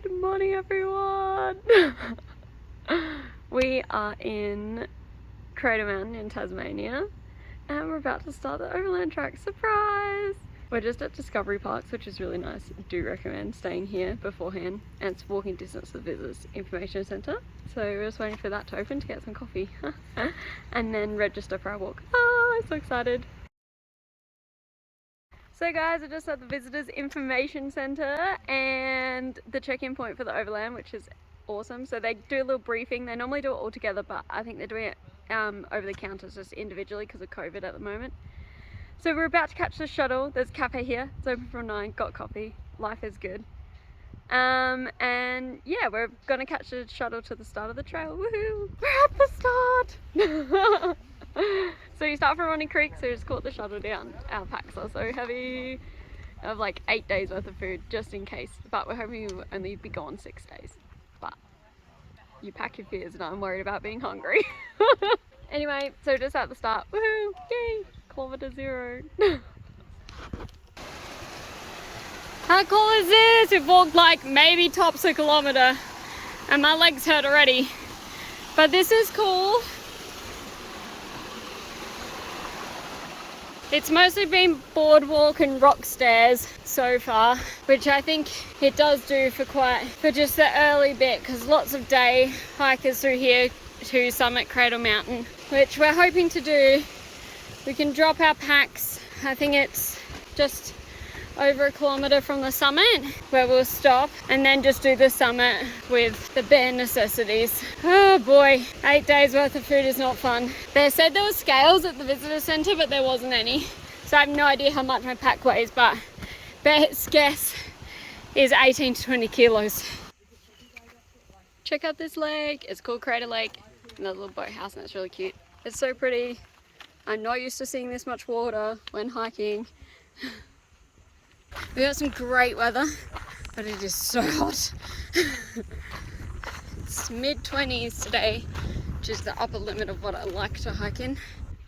Good morning, everyone. We are in Crater Mountain in Tasmania and we're about to start the Overland track. Surprise! We're just at Discovery Parks, which is really nice. Do recommend staying here beforehand, and it's walking distance to the Visitors Information Centre. So we're just waiting for that to open to get some coffee and then register for our walk. Oh, I'm so excited. So guys, we're just at the Visitors Information Centre and the check-in point for the Overland, which is awesome. So they do a little briefing. They normally do it all together, but I think they're doing it over the counters just individually because of COVID at the moment. So we're about to catch the shuttle. There's a cafe here. It's open from 9, got coffee. Life is good. And yeah, we're gonna catch the shuttle to the start of the trail. Woohoo! We're at the start! So you start from Ronny Creek, so just caught the shuttle down. Our packs are so heavy. I have like 8 days worth of food just in case, but we're hoping we'll only be gone 6 days. But you pack your fears and I'm worried about being hungry. Anyway, so just at the start, woohoo, yay, kilometer 0. How cool is this? We've walked like maybe tops a kilometer and my legs hurt already, but this is cool. It's mostly been boardwalk and rock stairs so far, which I think it does do for just the early bit, because lots of day hikers through here to summit Cradle Mountain, which we're hoping to do. We can drop our packs. I think it's just over a kilometre from the summit where we'll stop and then just do the summit with the bare necessities. Oh boy, 8 days worth of food is not fun. They said there were scales at the visitor centre, but there wasn't any. So I have no idea how much my pack weighs, but best guess is 18 to 20 kilos. Check out this lake. It's called Crater Lake. Another little boathouse and it's really cute. It's so pretty. I'm not used to seeing this much water when hiking. We got some great weather, but it is so hot. It's mid-20s today, which is the upper limit of what I like to hike in.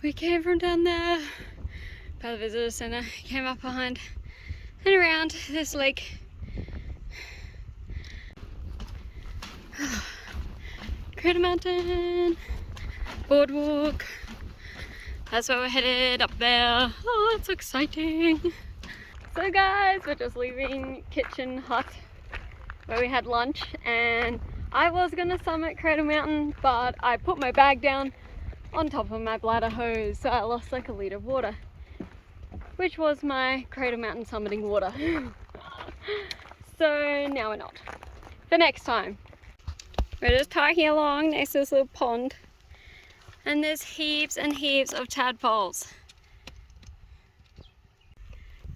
We came from down there by the visitor centre, came up behind and around this lake. Crater Mountain, boardwalk. That's where we're headed, up there. Oh, it's exciting. So guys, we're just leaving Kitchen Hut where we had lunch, and I was gonna summit Cradle Mountain, but I put my bag down on top of my bladder hose, so I lost like a litre of water, which was my Cradle Mountain summiting water. So now we're not. The next time. We're just hiking along next to this little pond, and there's heaps and heaps of tadpoles.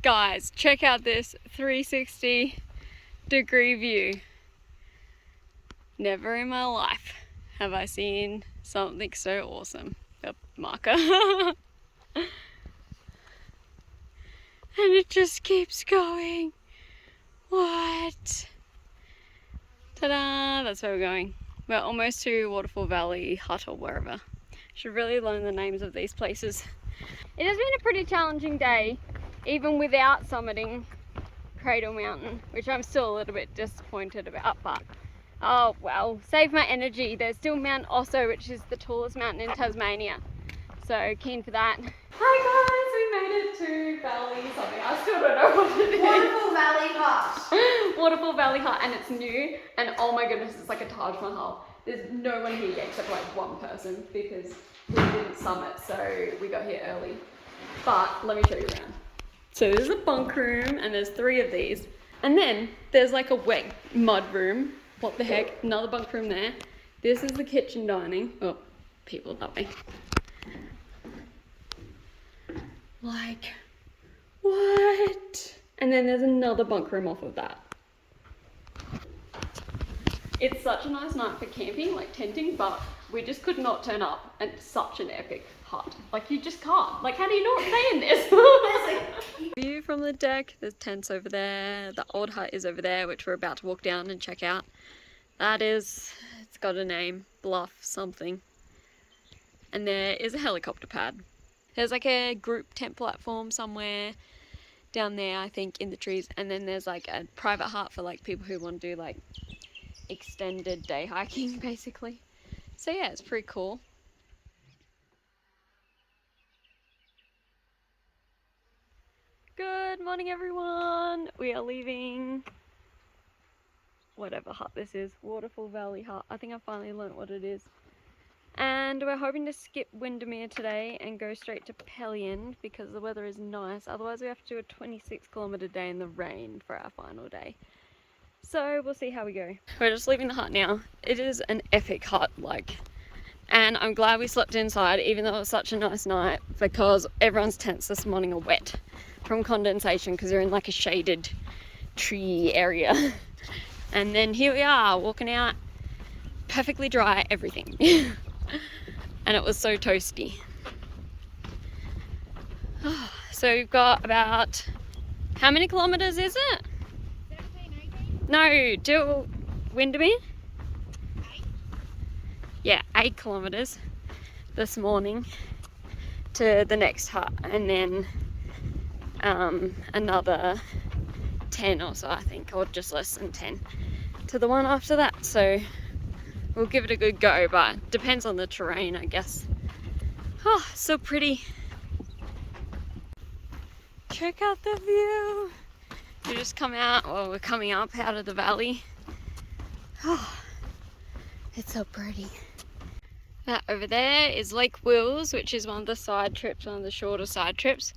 Guys, check out this 360-degree view. Never in my life have I seen something so awesome. Yep, marker. And it just keeps going. What? Ta-da! That's where we're going. We're almost to Waterfall Valley Hut or wherever. Should really learn the names of these places. It has been a pretty challenging day, even without summiting Cradle Mountain, which I'm still a little bit disappointed about, but oh well, save my energy. There's still Mount Ossa, which is the tallest mountain in Tasmania, so keen for that. Hi guys, we made it to Valley something. I still don't know what it is. Waterfall Valley Hut. Waterfall Valley Hut, and it's new, and oh my goodness, it's like a Taj Mahal. There's no one here yet except like one person because we didn't summit, so we got here early. But let me show you around. So there's a bunk room, and there's 3 of these. And then there's like a wet mud room. What the heck? Another bunk room there. This is the kitchen dining. Oh, people love me. Like, what? And then there's another bunk room off of that. It's such a nice night for camping, like tenting, but we just could not turn up, and it's such an epic hut. Like, you just can't. Like, how do you not stay in this? View from the deck, there's tents over there. The old hut is over there, which we're about to walk down and check out. That is, it's got a name, Bluff something. And there is a helicopter pad. There's like a group tent platform somewhere down there, I think, in the trees. And then there's like a private hut for like people who want to do like extended day hiking basically. So yeah, it's pretty cool. Good morning everyone! We are leaving whatever hut this is, Waterfall Valley Hut. I think I finally learnt what it is. And we're hoping to skip Windermere today and go straight to Pelion because the weather is nice. Otherwise we have to do a 26-kilometre day in the rain for our final day. So we'll see how we go. We're just leaving the hut now. It is an epic hut, like, and I'm glad we slept inside even though it was such a nice night, because everyone's tents this morning are wet from condensation because they're in like a shaded tree area. And then here we are walking out, perfectly dry, everything. And it was so toasty. So we've got about, how many kilometres is it? 17, 18? No, to Windermere? 8. Yeah, 8 kilometres this morning to the next hut, and then another 10 or so, I think, or just less than 10 to the one after that. So we'll give it a good go, but depends on the terrain, I guess. Oh, so pretty. Check out the view. We just come out, well, we're coming up out of the valley. Oh, it's so pretty. That over there is Lake Wills, which is one of the side trips, one of the shorter side trips,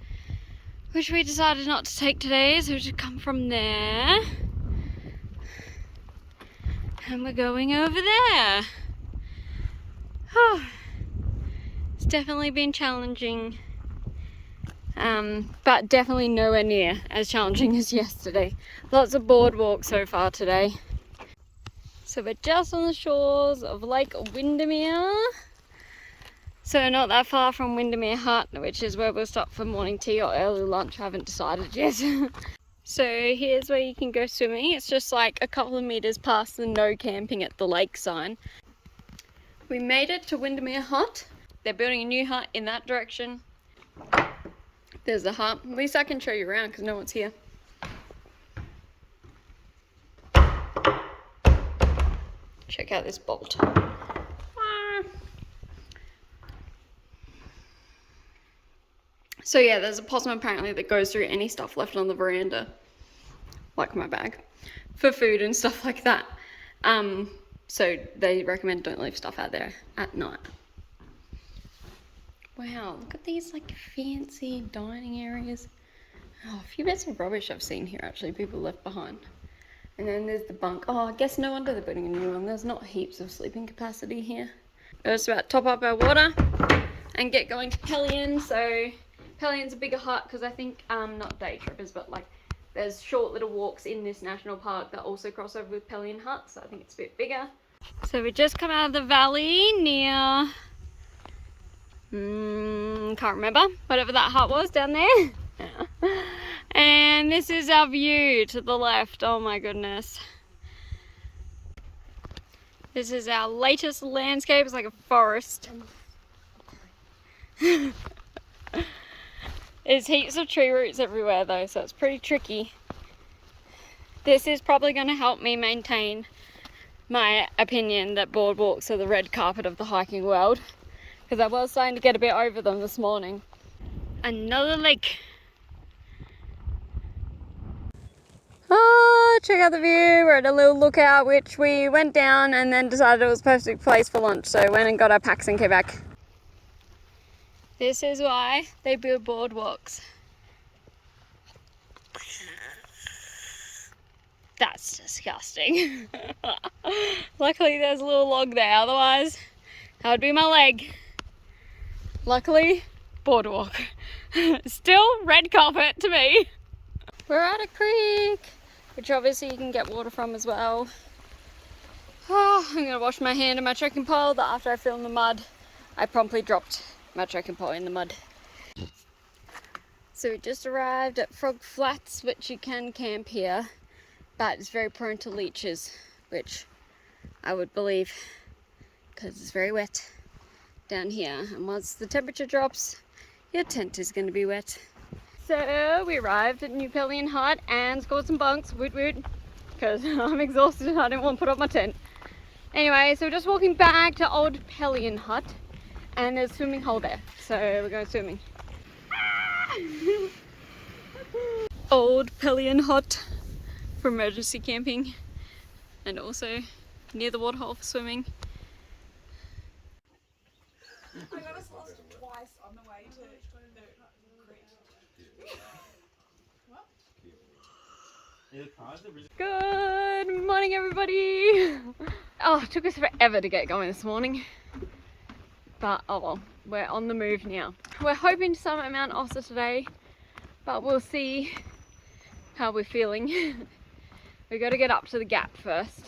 which we decided not to take today, so we should come from there. And we're going over there. Oh, it's definitely been challenging, but definitely nowhere near as challenging as yesterday. Lots of boardwalk so far today. So we're just on the shores of Lake Windermere. So not that far from Windermere Hut, which is where we'll stop for morning tea or early lunch. I haven't decided yet. So here's where you can go swimming. It's just like a couple of meters past the no camping at the lake sign. We made it to Windermere Hut. They're building a new hut in that direction. There's the hut. At least I can show you around because no one's here. Check out this bolt. So yeah, there's a possum apparently that goes through any stuff left on the veranda, like my bag, for food and stuff like that. So they recommend don't leave stuff out there at night. Wow, look at these like fancy dining areas. Oh, a few bits of rubbish I've seen here actually, people left behind. And then there's the bunk. Oh, I guess no wonder they're building a new one. There's not heaps of sleeping capacity here. We're just about to top up our water and get going to Pelion. So Pelion's a bigger hut because I think, not day trippers, but like there's short little walks in this national park that also cross over with Pelion Hut. So I think it's a bit bigger. So we just come out of the valley near, can't remember, whatever that hut was down there. And this is our view to the left. Oh my goodness. This is our latest landscape. It's like a forest. There's heaps of tree roots everywhere though, so it's pretty tricky. This is probably going to help me maintain my opinion that boardwalks are the red carpet of the hiking world, because I was starting to get a bit over them this morning. Another lake. Oh, check out the view. We're at a little lookout which we went down and then decided it was a perfect place for lunch, so went and got our packs and came back. This is why they build boardwalks. That's disgusting. Luckily there's a little log there, otherwise that would be my leg. Luckily, boardwalk. Still red carpet to me. We're at a creek, which obviously you can get water from as well. Oh, I'm gonna wash my hand and my trekking pole, that after I fell in the mud, I promptly dropped my trekking pole in the mud. So we just arrived at Frog Flats, which you can camp here, but it's very prone to leeches, which I would believe, because it's very wet down here, and once the temperature drops, your tent is going to be wet. So we arrived at New Pelion Hut and scored some bunks, woot woot. because I'm exhausted and I didn't want to put up my tent. Anyway, so we're just walking back to old Pelion hut, and there's a swimming hole there, so we're going swimming. Old Pelion hut for emergency camping, and also near the waterhole for swimming. I got us lost twice on the way to the creek. Good morning, everybody. Oh, it took us forever to get going this morning, but oh well, we're on the move now. We're hoping to summit Mount Ossa today, but we'll see how we're feeling. We got to get up to the gap first,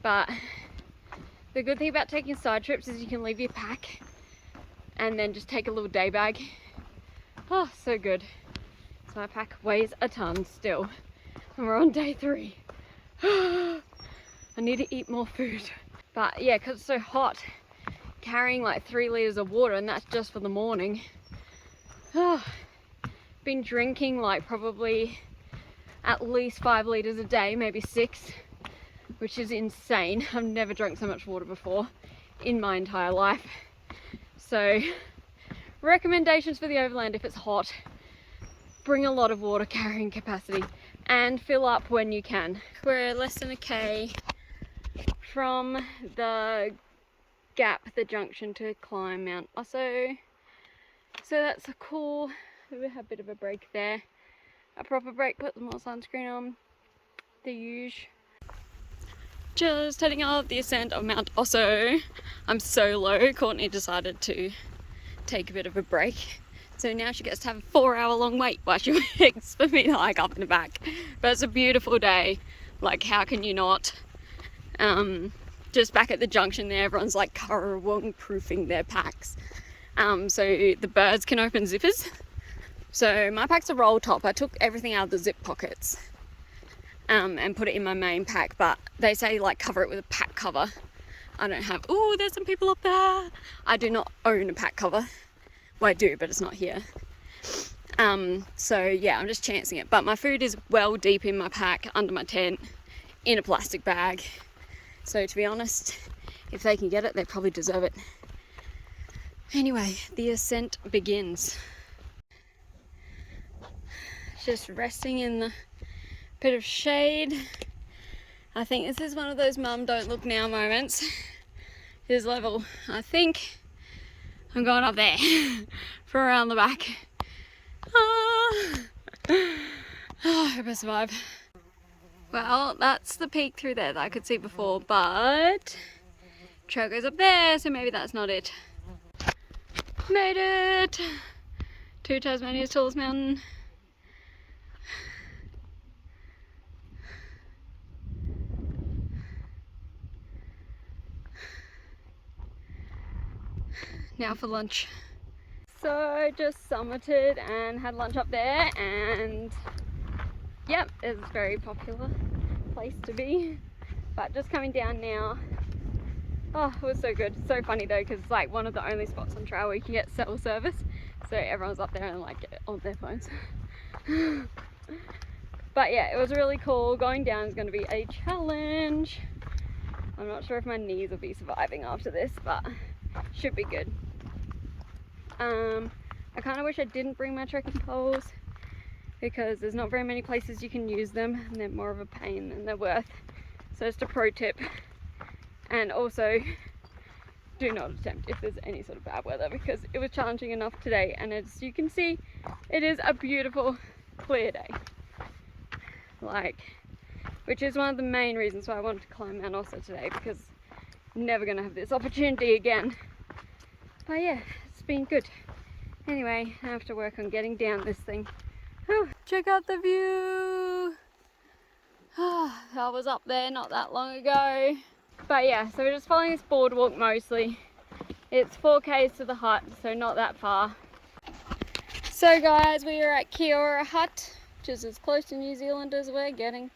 but the good thing about taking side trips is you can leave your pack and then just take a little day bag. Oh, so good. So my pack weighs a ton still, and we're on day 3. I need to eat more food. But yeah, because it's so hot, carrying like 3 liters of water, and that's just for the morning. Been drinking like probably at least 5 liters a day, maybe 6, which is insane. I've never drunk so much water before in my entire life. So recommendations for the Overland: if it's hot, bring a lot of water carrying capacity and fill up when you can. We're less than a K from the gap, the junction, to climb Mount Ossa. So that's a cool, we had a bit of a break there. A proper break, put some more sunscreen on, the usual. Just heading up the ascent of Mount Ossa. I'm so low, Courtney decided to take a bit of a break. So now she gets to have a 4-hour long wait while she waits for me to hike up and back. But it's a beautiful day, like how can you not? Just back at the junction there, everyone's like currawong proofing their packs. So the birds can open zippers. So my pack's a roll top. I took everything out of the zip pockets and put it in my main pack, but they say like cover it with a pack cover. I don't have, oh, there's some people up there. I do not own a pack cover. Well, I do, but it's not here. So yeah, I'm just chancing it. But my food is well deep in my pack, under my tent, in a plastic bag. So to be honest, if they can get it, they probably deserve it. Anyway, the ascent begins. Just resting in the bit of shade. I think this is one of those mum don't look now moments. This level, I think I'm going up there for around the back. I hope I survive. Well, that's the peak through there that I could see before, but trail goes up there, so maybe that's not it. Made it to Tasmania's tallest mountain. Now for lunch. So just summited and had lunch up there, and yep, it's a very popular place to be. But just coming down now. Oh, it was so good. So funny though, because it's like one of the only spots on trail where you can get cell service. So everyone's up there and like on their phones. But yeah, it was really cool. Going down is going to be a challenge. I'm not sure if my knees will be surviving after this, but should be good. I kind of wish I didn't bring my trekking poles, because there's not very many places you can use them, and they're more of a pain than they're worth. So just a pro tip. And also, do not attempt if there's any sort of bad weather, because it was challenging enough today, and as you can see, it is a beautiful clear day. Which is one of the main reasons why I wanted to climb Mount Ossa today, because I'm never going to have this opportunity again. But yeah, it's been good. Anyway, I have to work on getting down this thing. Oh, check out the view! I was up there not that long ago. But yeah, so we're just following this boardwalk mostly. It's 4Ks to the hut, so not that far. So guys, we are at Kia Ora hut, which is as close to New Zealand as we're getting.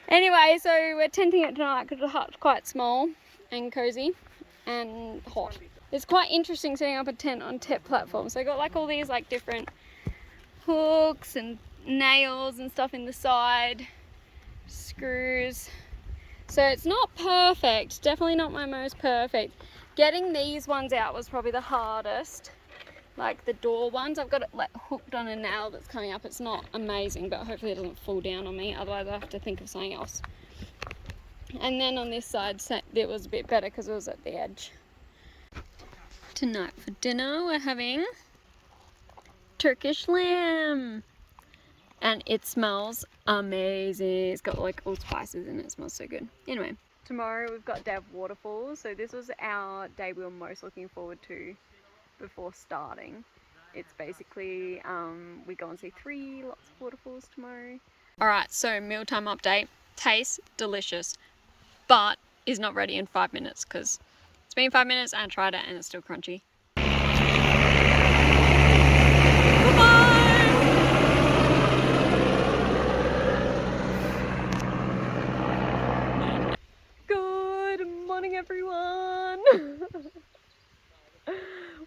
Anyway, so we're tenting it tonight because the hut's quite small and cozy and hot. It's quite interesting setting up a tent on tip platforms. So I got like all these like different hooks and nails and stuff in the side, screws. So it's not perfect, definitely not my most perfect. Getting these ones out was probably the hardest, like the door ones. I've got it like hooked on a nail that's coming up. It's not amazing, but hopefully it doesn't fall down on me, otherwise I have to think of something else. And then on this side it was a bit better because it was at the edge. Tonight for dinner we're having Turkish lamb, and it smells amazing. It's got like all spices in it. It smells so good. Anyway, tomorrow we've got day of Waterfall, so this was our day we were most looking forward to before starting. It's basically we go and see lots of waterfalls tomorrow. Alright, so mealtime update. Tastes delicious, but is not ready in 5 minutes because it's been 5 minutes and I tried it and it's still crunchy. Good morning, everyone.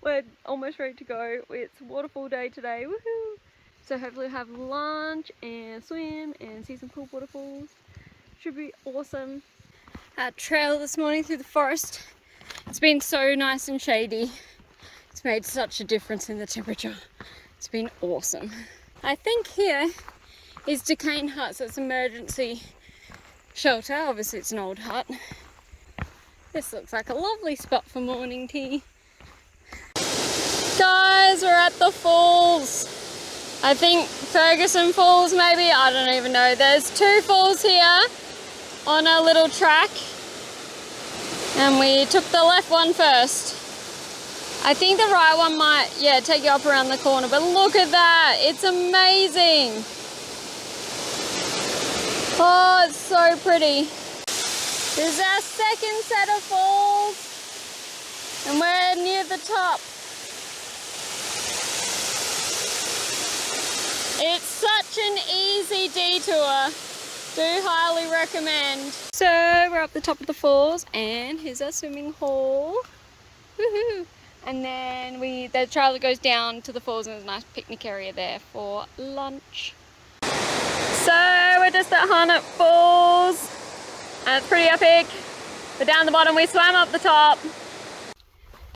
We're almost ready to go. It's waterfall day today. Woohoo! So hopefully we'll have lunch and swim and see some cool waterfalls. Should be awesome. Our trail this morning through the forest. It's been so nice and shady. It's made such a difference in the temperature. It's been awesome. I think here is Decane Hut, so it's emergency shelter. Obviously it's an old hut. This looks like a lovely spot for morning tea. Guys, we're at the falls. I think Ferguson Falls maybe, I don't even know. There's 2 falls here on a little track. And we took the left one first. I think the right one might, yeah, take you up around the corner, but look at that, it's amazing. Oh, it's so pretty. This is our second set of falls, and we're near the top. It's such an easy detour. Do highly recommend. So we're up the top of the falls, and here's our swimming hole. Woohoo! And then the trail that goes down to the falls, and there's a nice picnic area there for lunch. So we're just at Harnett Falls, and it's pretty epic. We're down the bottom, we swam up the top.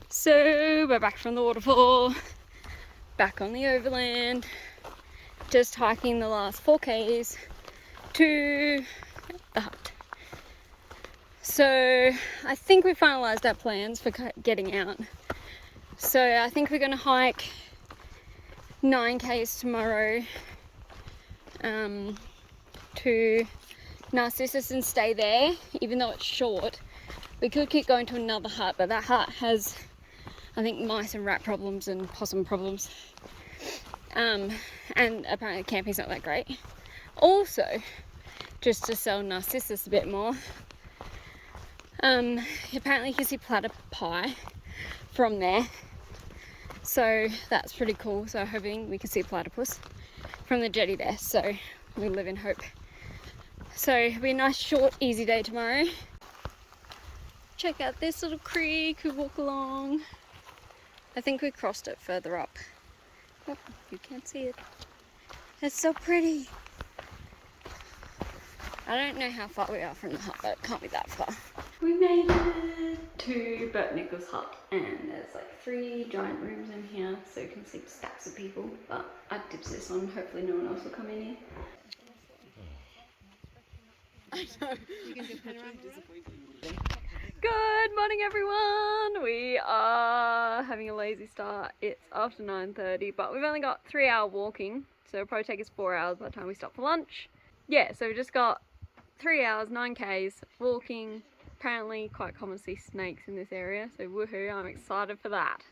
So we're back from the waterfall, back on the Overland, just hiking the last 4 k's to the hut. So I think we finalised our plans for getting out. So I think we're going to hike 9 k's tomorrow to Narcissus and stay there, even though it's short. We could keep going to another hut, but that hut has, I think, mice and rat problems and possum problems. And apparently camping's not that great. Also, just to sell Narcissus a bit more, apparently you can see platypi from there. So that's pretty cool. So hoping we can see platypus from the jetty there. So we live in hope. So it'll be a nice, short, easy day tomorrow. Check out this little creek, we walk along. I think we crossed it further up. Oh, you can't see it. It's so pretty. I don't know how far we are from the hut, but it can't be that far. We made it to Bert Nichols' hut, and there's like 3 giant rooms in here, so you can sleep stacks of people. But I dipped this on, hopefully no one else will come in here. I know. You can just Good morning, everyone. We are having a lazy start. It's after 9:30, but we've only got 3 hour walking, so it'll probably take us 4 hours by the time we stop for lunch. Yeah, so we just got 3 hours, 9 k's walking. Apparently quite common to see snakes in this area, so woohoo, I'm excited for that.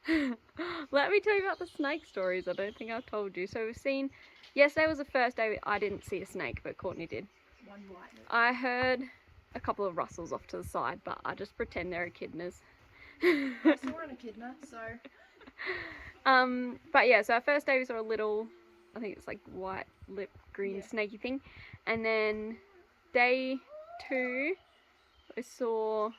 Let me tell you about the snake stories. I don't think I've told you. So we've seen, yesterday was the first day I didn't see a snake, but Courtney did. One white. I heard a couple of rustles off to the side, but I just pretend they're echidnas. I saw an echidna, so. But yeah, so our first day we saw a little, I think it's like white lip green snaky thing, and then day 2 we saw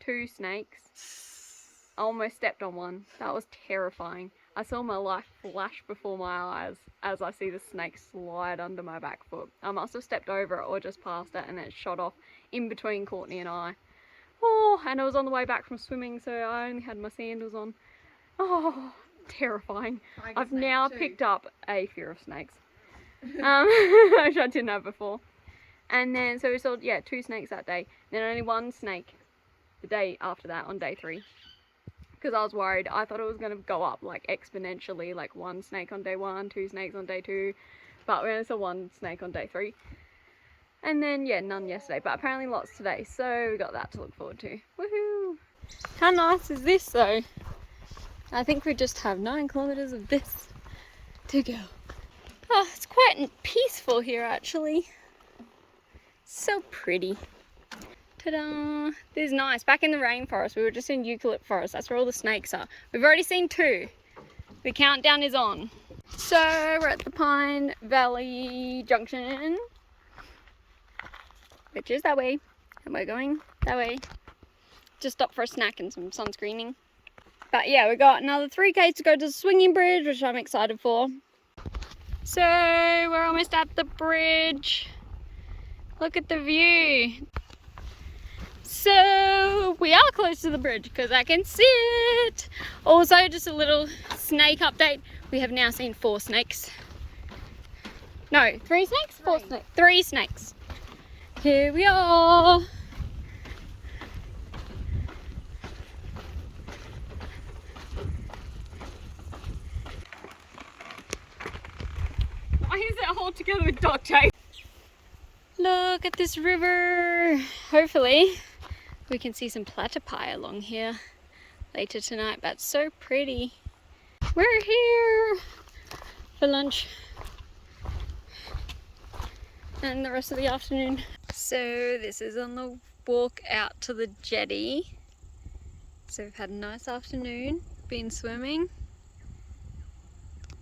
2 snakes. I almost stepped on one. That was terrifying. I saw my life flash before my eyes as I see the snake slide under my back foot. I must have stepped over it or just past it, and it shot off in between Courtney and I. Oh, and I was on the way back from swimming, so I only had my sandals on. Oh, terrifying. I've now picked up a fear of snakes, which I didn't have before. And then, so we saw, yeah, 2 snakes that day. Then only 1 snake the day after that, on day 3. Because I was worried. I thought it was going to go up like exponentially, like 1 snake on day 1, 2 snakes on day 2. But we only saw 1 snake on day 3. And then, yeah, none yesterday. But apparently lots today. So we got that to look forward to. Woohoo! How nice is this though? I think we just have 9 kilometers of this to go. Oh, it's quite peaceful here actually. So pretty. Ta-da! This is nice. Back in the rainforest. We were just in eucalypt forest. That's where all the snakes are. We've already seen 2. The countdown is on. So we're at the Pine Valley Junction, which is that way. And we're going that way. Just stopped for a snack and some sunscreening. But yeah, we got another 3K to go to the swinging bridge, which I'm excited for. So we're almost at the bridge. Look at the view. So we are close to the bridge because I can see it. Also, just a little snake update. We have now seen 4 snakes. No, 3 snakes? 4 snakes. 3 snakes. Here we are. Why is it hold together with duct tape? Look at this river. Hopefully we can see some platypi along here later tonight, but it's so pretty. We're here for lunch and the rest of the afternoon. So this is on the walk out to the jetty. So we've had a nice afternoon, been swimming.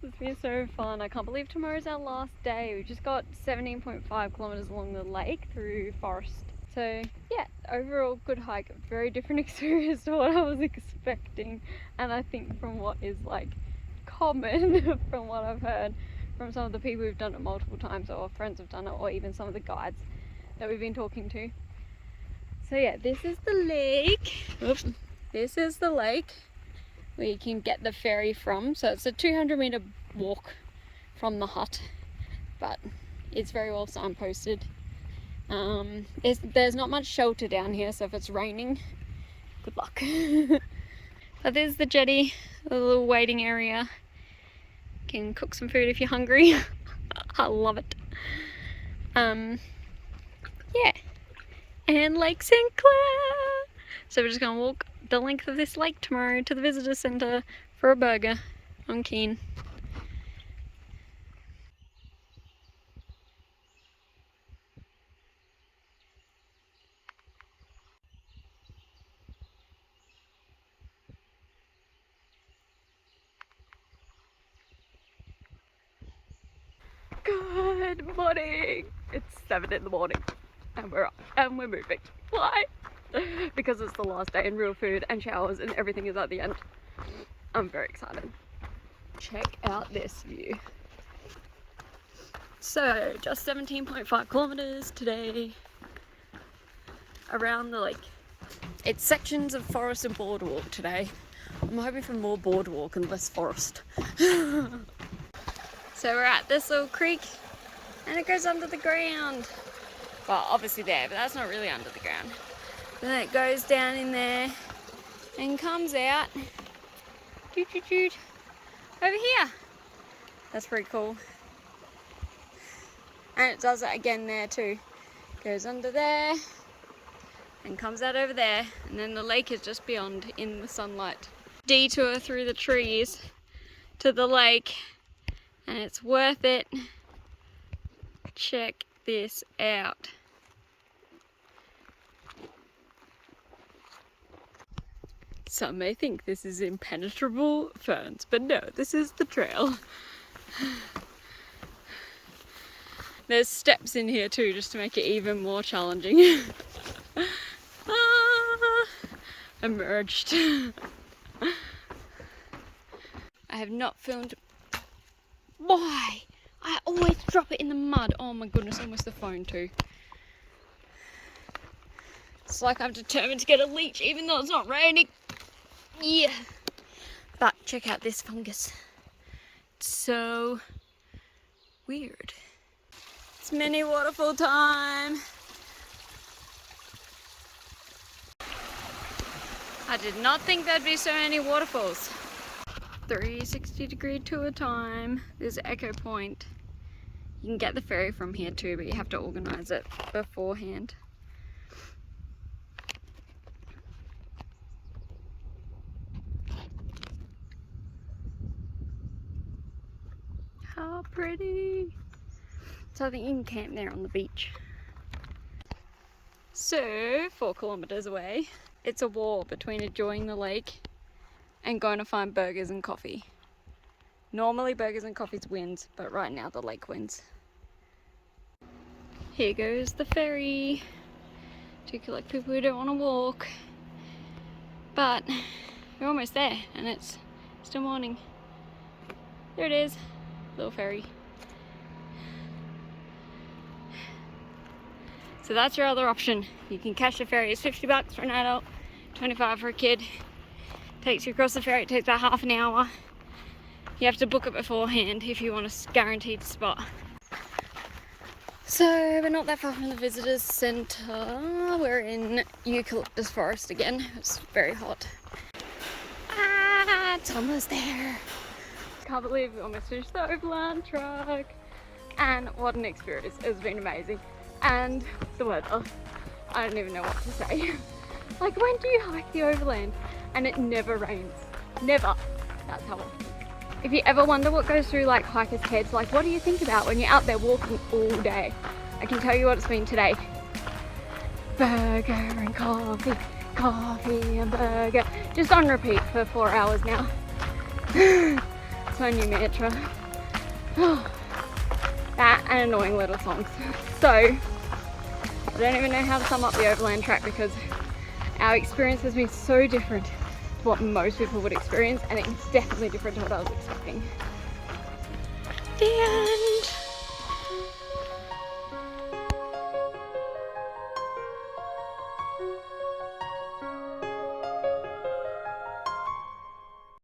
It's been so fun. I can't believe tomorrow's our last day. We just got 17.5 kilometers along the lake through forest. So yeah, overall good hike. Very different experience to what I was expecting, and I think from what is like common from what I've heard from some of the people who've done it multiple times, or friends have done it, or even some of the guides that we've been talking to. So yeah, this is the lake. Oops. This is the lake where you can get the ferry from. So it's a 200-meter walk from the hut, but it's very well signposted. There's not much shelter down here, so if it's raining, good luck. But there's the jetty, a little waiting area. You can cook some food if you're hungry. I love it. Yeah, and Lake St. Clair. So we're just gonna walk the length of this lake tomorrow to the visitor centre for a burger. I'm keen. Good morning! It's 7 in the morning and we're up and we're moving. Why? Because it's the last day and real food and showers and everything is at the end. I'm very excited. Check out this view. So just 17.5 kilometers today around the lake. It's sections of forest and boardwalk today. I'm hoping for more boardwalk and less forest. So we're at this little creek and it goes under the ground. Well, obviously there, but that's not really under the ground. Then it goes down in there and comes out doot, doot, doot, over here. That's pretty cool. And it does it again there too. Goes under there and comes out over there, and then the lake is just beyond in the sunlight. Detour through the trees to the lake, and it's worth it. Check this out. Some may think this is impenetrable ferns, but no, this is the trail. There's steps in here too, just to make it even more challenging. Emerged. I have not filmed. Why? I always drop it in the mud. Oh my goodness, almost the phone too. It's like I'm determined to get a leech even though it's not raining. Yeah. But check out this fungus. It's so weird. It's mini waterfall time. I did not think there'd be so many waterfalls. 360-degree tour time. There's Echo Point. You can get the ferry from here too, but you have to organise it beforehand. How pretty! So I think you can camp there on the beach. So, 4 kilometres away, it's a war between enjoying the lake and going to find burgers and coffee. Normally burgers and coffee wins, but right now the lake wins. Here goes the ferry to collect people who don't want to walk. But we're almost there and it's still morning. There it is, little ferry. So that's your other option. You can catch the ferry. It's 50 bucks for an adult, 25 for a kid. Takes you across the ferry. It takes about half an hour. You have to book it beforehand if you want a guaranteed spot. So we're not that far from the visitors centre. We're in eucalyptus forest again. It's very hot. Ah, it's almost there. Can't believe we almost finished the Overland truck. And what an experience. It's been amazing. And the weather. I don't even know what to say. Like, when do you hike the Overland? And it never rains. Never. That's how often. If you ever wonder what goes through like hikers' heads, like what do you think about when you're out there walking all day? I can tell you what it's been today. Burger and coffee, coffee and burger. Just on repeat for 4 hours now. It's my new mantra. That and annoying little songs. So, I don't even know how to sum up the Overland track because our experience has been so different to what most people would experience, and it's definitely different to what I was expecting. The